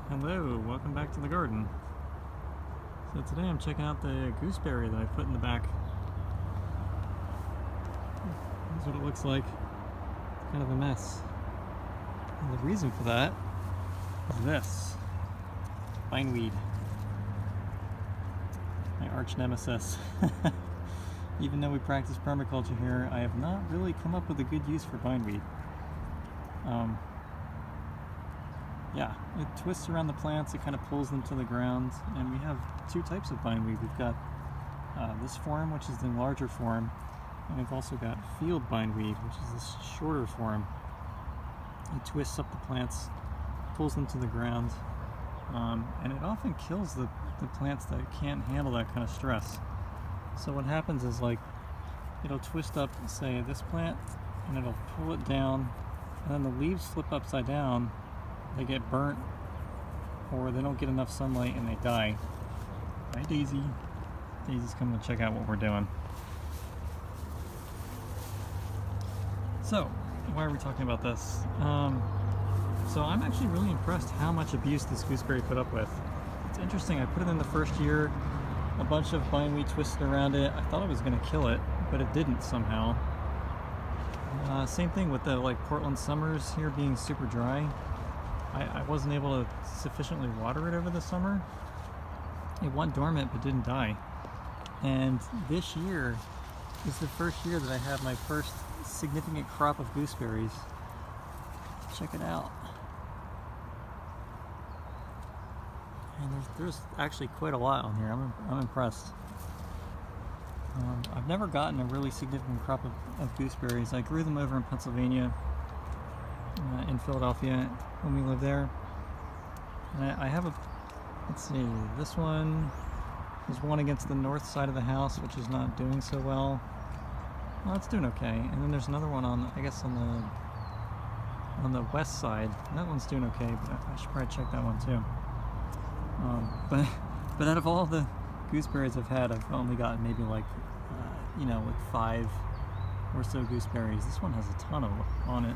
Hello, welcome back to the garden. So today I'm checking out the gooseberry that I put in the back. That's what it looks like. It's kind of a mess. And the reason for that is this. Bindweed. My arch nemesis. Even though we practice permaculture here, I have not really come up with a good use for bindweed. Yeah, it twists around the plants, it kind of pulls them to the ground, and we have two types of bindweed. We've got this form, which is the larger form, and we've also got field bindweed, which is this shorter form. It twists up the plants, pulls them to the ground, and it often kills the plants that can't handle that kind of stress. So what happens is, like, it'll twist up, say, this plant, and it'll pull it down, and then the leaves flip upside down. They get burnt, or they don't get enough sunlight and they die. Hi, Daisy. Daisy's coming to check out what we're doing. So, why are we talking about this? So I'm actually really impressed how much abuse this gooseberry put up with. It's interesting, I put it in the first year, a bunch of bindweed twisted around it. I thought it was going to kill it, but it didn't somehow. Same thing with the Portland summers here being super dry. I wasn't able to sufficiently water it over the summer. It went dormant but didn't die. And this year is the first year that I have my first significant crop of gooseberries. Check it out. And there's actually quite a lot on here. I'm impressed. I've never gotten a really significant crop of gooseberries. I grew them over in Pennsylvania, in Philadelphia when we lived there. And I have let's see, this one, there's one against the north side of the house, which is not doing so well. Well, it's doing okay. And then there's another one on the west side. And that one's doing okay, but I should probably check that one too. But out of all the gooseberries I've had, I've only gotten maybe like 5 or so gooseberries. This one has a ton on it.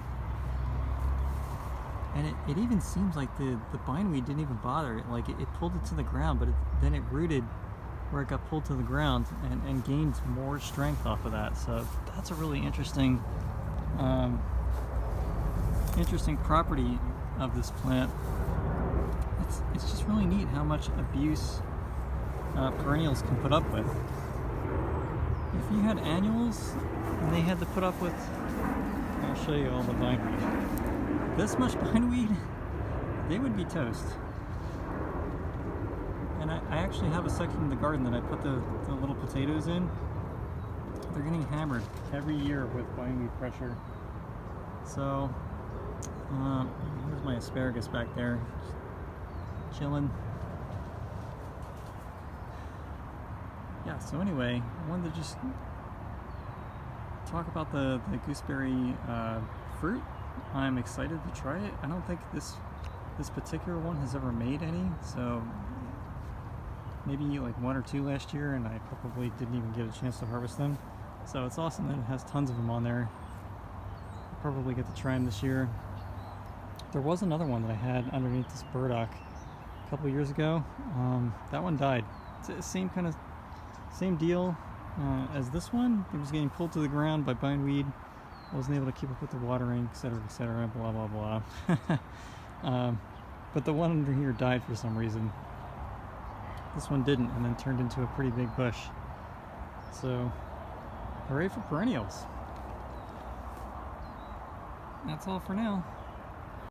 And it even seems like the bindweed didn't even bother it. Like, it pulled it to the ground, but then it rooted where it got pulled to the ground and gained more strength off of that. So that's a really interesting property of this plant. It's just really neat how much abuse perennials can put up with. If you had annuals and they had to put up with, I'll show you all the bindweed. This much bindweed, they would be toast. And I actually have a section in the garden that I put the little potatoes in. They're getting hammered every year with bindweed pressure. So, here's my asparagus back there, just chilling. Yeah, so anyway, I wanted to just talk about the gooseberry fruit. I'm excited to try it. I don't think this particular one has ever made any, so maybe like 1 or 2 last year, and I probably didn't even get a chance to harvest them. So it's awesome that it has tons of them on there. I'll probably get to try them this year. There was another one that I had underneath this burdock a couple years ago. That one died. It's the same deal as this one. It was getting pulled to the ground by bindweed. I wasn't able to keep up with the watering, etc., blah blah blah. But the one under here died for some reason. This one didn't, and then turned into a pretty big bush. So, hooray for perennials. That's all for now.